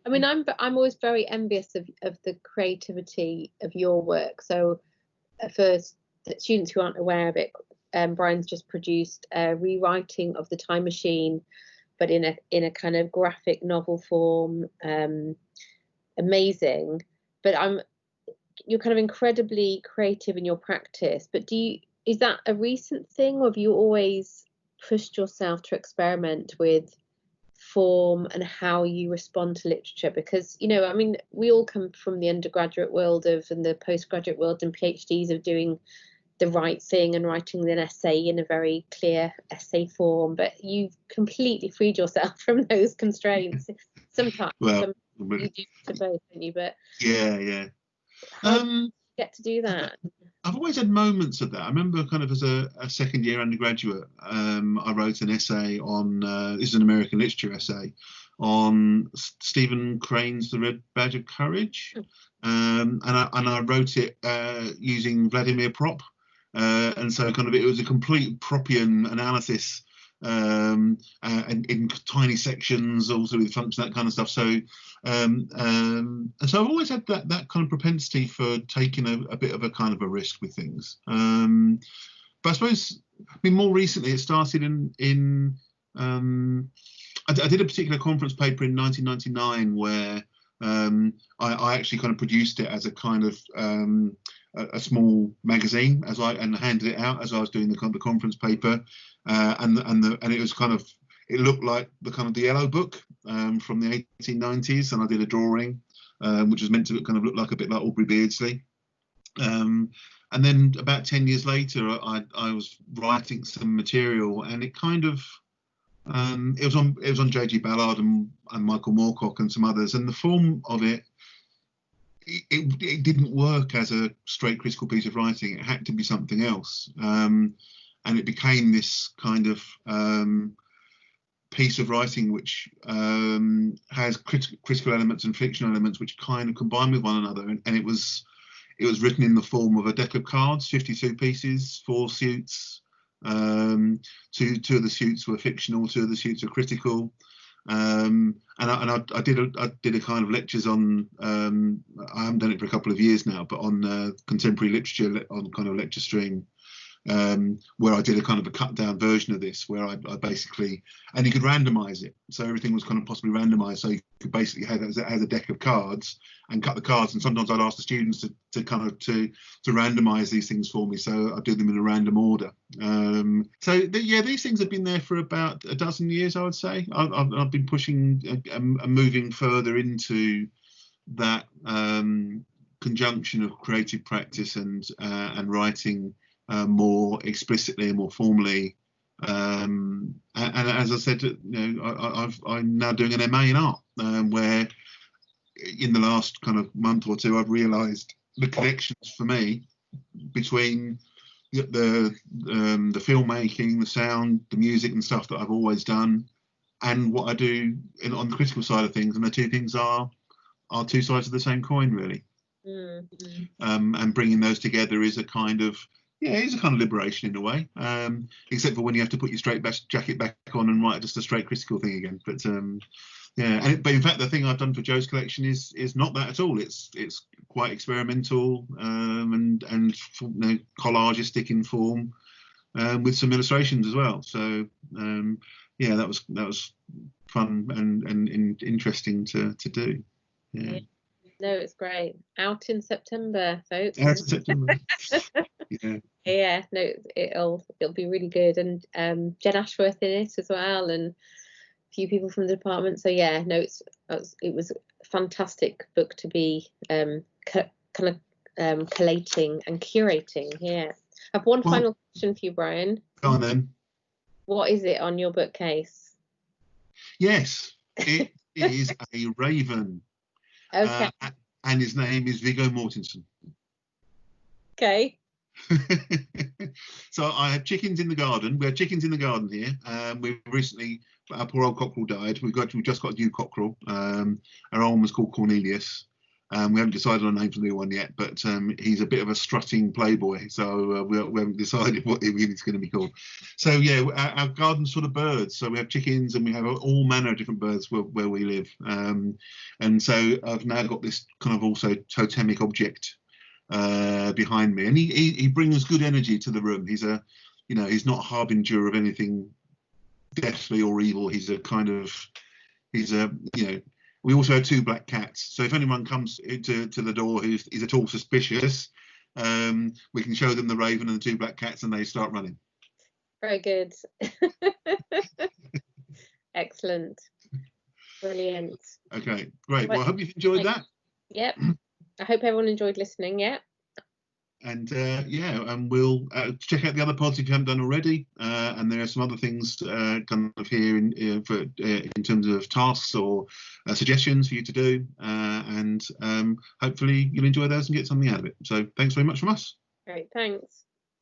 I mean, I'm always very envious of the creativity of your work. So for students who aren't aware of it, Brian's just produced a rewriting of The Time Machine, but in a kind of graphic novel form. Amazing. But you're kind of incredibly creative in your practice. But is that a recent thing, or have you always pushed yourself to experiment with form and how you respond to literature? Because, you know, I mean, we all come from the undergraduate world and the postgraduate world and PhDs of doing the right thing and writing an essay in a very clear essay form, but you've completely freed yourself from those constraints. Sometimes you do to both, don't you? But yeah. How do you get to do that? I've always had moments of that. I remember kind of as a second year undergraduate, I wrote an essay on, this is an American literature essay, on Stephen Crane's The Red Badge of Courage. And I wrote it using Vladimir Prop. And so kind of it was a complete Propian analysis and in tiny sections, also with function, that kind of stuff. So and so I've always had that kind of propensity for taking a bit of a kind of a risk with things. But I suppose, I mean, more recently it started in I did a particular conference paper in 1999 where I actually kind of produced it as a kind of a small magazine and handed it out as I was doing the conference paper, and it was kind of, it looked like the kind of the Yellow Book from the 1890s, and I did a drawing which was meant to kind of look like a bit like Aubrey Beardsley. And then about 10 years later, I was writing some material, and it kind of it was on J.G. Ballard and Michael Moorcock and some others, and the form of it didn't work as a straight critical piece of writing. It had to be something else, and it became this kind of piece of writing which has critical elements and fictional elements which kind of combine with one another, and it was written in the form of a deck of cards, 52 pieces, 4 suits. Two of the suits were fictional, 2 of the suits were critical, and I did a kind of lectures on, I haven't done it for a couple of years now, but on contemporary literature on kind of lecture stream, where I did a kind of a cut down version of this, where I basically, and you could randomize it, so everything was kind of possibly randomized, so you could basically have it as a deck of cards and cut the cards, and sometimes I'd ask the students to randomize these things for me, so I'd do them in a random order. These things have been there for about a dozen years, I would say. I've been pushing and moving further into that conjunction of creative practice and writing more explicitly and more formally, and as I said, you know, I'm now doing an MA in art, where in the last kind of month or two I've realised the connections for me between the filmmaking, the sound, the music and stuff that I've always done, and what I do on the critical side of things, and the two things are two sides of the same coin, really. Mm-hmm. And bringing those together is a kind of liberation in a way, except for when you have to put your straight jacket back on and write just a straight critical thing again. But but in fact, the thing I've done for Joe's collection is not that at all. It's quite experimental, and you know, collagistic in form, with some illustrations as well. So that was fun and interesting to do. Yeah. No, it's great. Out in September, folks. Out in September. Yeah. No, it'll be really good, and Jen Ashworth in it as well, and a few people from the department. So yeah, no, it was a fantastic book to be collating and curating. Yeah. I have one final question for you, Brian. Go on then. What is it on your bookcase? Yes, it is a raven. Okay. And his name is Viggo Mortensen. Okay. So I have chickens in the garden. We have chickens in the garden here. We recently, our poor old cockerel died. We just got a new cockerel. Our old one was called Cornelius. We haven't decided on a name for the new one yet, but he's a bit of a strutting playboy, so we haven't decided what he's going to be called. So yeah, our garden's full of birds. So we have chickens and we have all manner of different birds where we live. And so I've now got this kind of also totemic object behind me, and he brings good energy to the room. He's he's not a harbinger of anything deathly or evil. He's a we also have 2 black cats, so if anyone comes to the door who's at all suspicious, we can show them the raven and the 2 black cats and they start running. Very good. Excellent. Brilliant. Okay, great. Well, I hope you've enjoyed that. Yep. I hope everyone enjoyed listening. Yeah. And and we'll check out the other pods if you haven't done already. And there are some other things kind of here in terms of tasks or suggestions for you to do. And hopefully you'll enjoy those and get something out of it. So thanks very much from us. Great. Thanks.